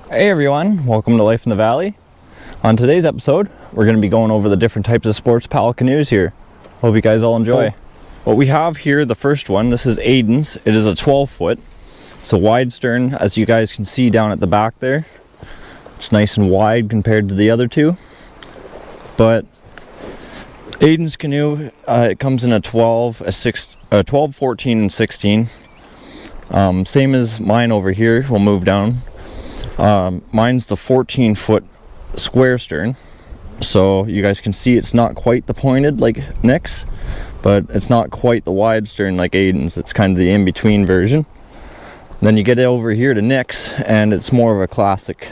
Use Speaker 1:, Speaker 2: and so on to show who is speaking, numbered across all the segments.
Speaker 1: Hey everyone, welcome to Life in the Valley. On today's episode, we're going to be going over the different types of sports pal canoes here. Hope you guys all enjoy. What we have here, the first one, this is Aiden's. It is a 12 foot. It's a wide stern, as you guys can see down at the back there. It's nice and wide compared to the other two. But Aiden's canoe, it comes in a 12, 14, and 16. Same as mine over here. We'll move down. Mine's the 14 foot square stern, so you guys can see it's not quite the pointed like Nick's, but it's not quite the wide stern like Aiden's. It's kind of the in-between version. Then you get over here to Nick's, and it's more of a classic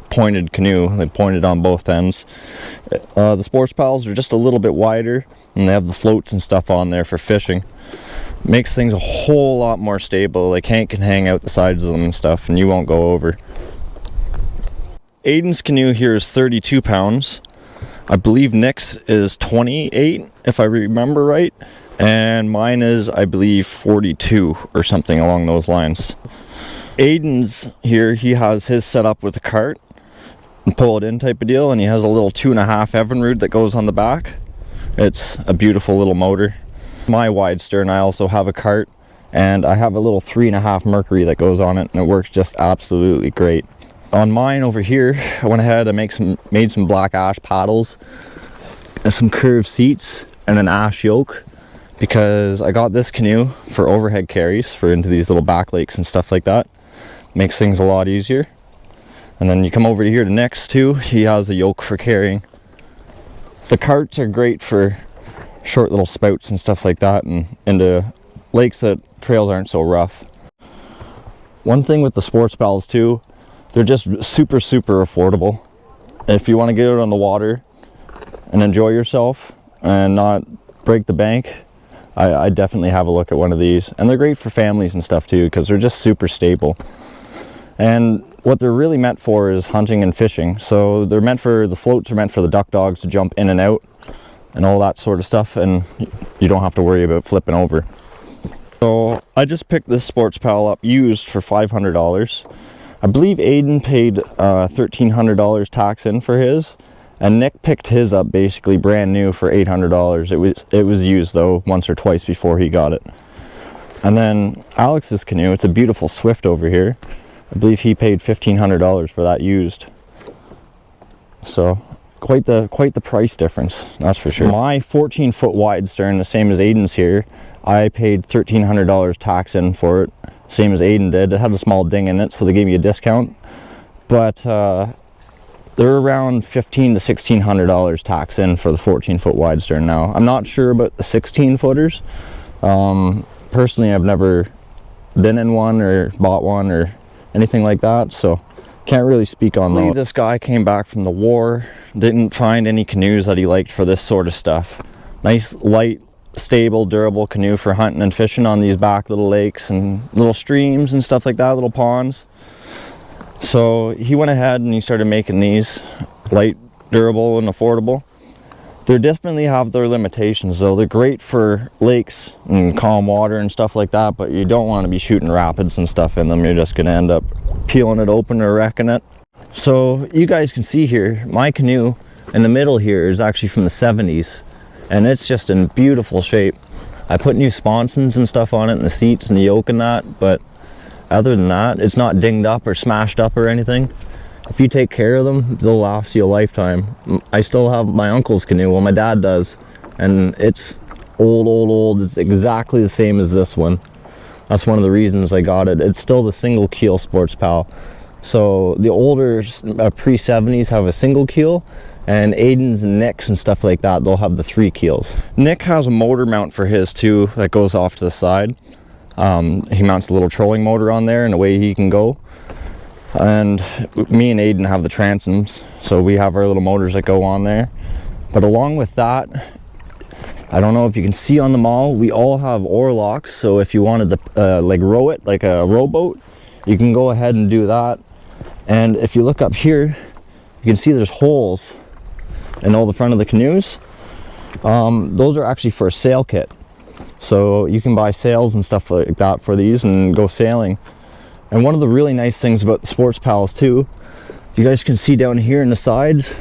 Speaker 1: pointed canoe, like pointed on both ends. The sports pals are just a little bit wider, and they have the floats and stuff on there for fishing. Makes things a whole lot more stable. Like Hank can hang out the sides of them and stuff, and you won't go over. Aiden's canoe here is 32 pounds. I believe Nick's is 28, if I remember right. And mine is, I believe, 42 or something along those lines. Aiden's here, he has his set up with a cart and pull it in type of deal. And he has a little 2.5 Evinrude that goes on the back. It's a beautiful little motor. My wide stern, I also have a cart. And I have a little 3.5 Mercury that goes on it. And it works just absolutely great. On mine over here, I went ahead and made some black ash paddles and some curved seats and an ash yoke, because I got this canoe for overhead carries for into these little back lakes and stuff like that. Makes things a lot easier. And then you come over here to Nick's too. He has a yoke for carrying. The carts are great for short little spouts and stuff like that, and into lakes that trails aren't so rough. One thing with the sports pals too, they're just super affordable. If you want to get out on the water and enjoy yourself and not break the bank, I definitely have a look at one of these. And they're great for families and stuff too, because they're just super stable. And what they're really meant for is hunting and fishing. So they're meant for, the floats are meant for the duck dogs to jump in and out and all that sort of stuff, and you don't have to worry about flipping over. So I just picked this sports pal up used for $500. I believe Aiden paid $1,300 tax in for his, and Nick picked his up basically brand new for $800. It was used though once or twice before he got it. And then Alex's canoe, it's a beautiful Swift over here. I believe he paid $1,500 for that used. So quite the price difference, that's for sure. My 14 foot wide stern, the same as Aiden's here, I paid $1,300 tax in for it. Same as Aiden did. It had a small ding in it, so they gave me a discount. But they're around $1,500 to $1,600 tax in for the 14 foot wide stern now. I'm not sure about the 16 footers. Personally, I've never been in one or bought one or anything like that, so can't really speak on that. This guy came back from the war, didn't find any canoes that he liked for this sort of stuff. Nice, light, stable, durable canoe for hunting and fishing on these back little lakes and little streams and stuff like that, little ponds. So he went ahead and he started making these light, durable, and affordable. They definitely have their limitations though. They're great for lakes and calm water and stuff like that, but you don't want to be shooting rapids and stuff in them. You're just going to end up peeling it open or wrecking it. So you guys can see here, my canoe in the middle here is actually from the 70s. And it's just in beautiful shape. I put new sponsons and stuff on it, and the seats and the yoke and that, but other than that, it's not dinged up or smashed up or anything. If you take care of them, they'll last you a lifetime. I still have my uncle's canoe, well my dad does, and it's old. It's exactly the same as this one. That's one of the reasons I got it. It's still the single keel sports pal. So the older pre-70s have a single keel, and Aiden's and Nick's and stuff like that, they'll have the 3 keels. Nick has a motor mount for his too that goes off to the side. He mounts a little trolling motor on there and away he can go. And me and Aiden have the transoms, so we have our little motors that go on there. But along with that, I don't know if you can see on them all, we all have oar locks, so if you wanted to like row it like a rowboat, you can go ahead and do that. And if you look up here, you can see there's holes in all the front of the canoes. Those are actually for a sail kit, so you can buy sails and stuff like that for these and go sailing. And one of the really nice things about the sports pals too You guys can see down here in the sides,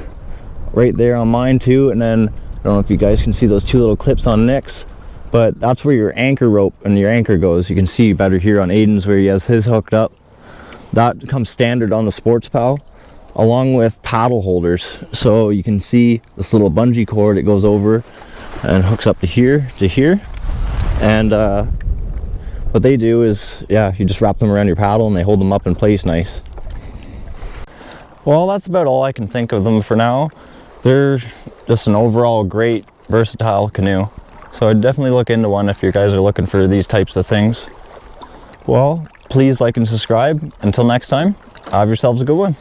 Speaker 1: right there on mine too, and then I don't know if you guys can see those two little clips on Nick's, but that's where your anchor rope and your anchor goes. You can see better here on Aiden's where he has his hooked up. That comes standard on the Sports Pal, along with paddle holders. So you can see this little bungee cord, it goes over and hooks up to here, and what they do is, yeah, you just wrap them around your paddle and they hold them up in place nice. Well, that's about all I can think of them for now. They're just an overall great, versatile canoe. So I'd definitely look into one if you guys are looking for these types of things. Well, please like and subscribe. Until next time, have yourselves a good one.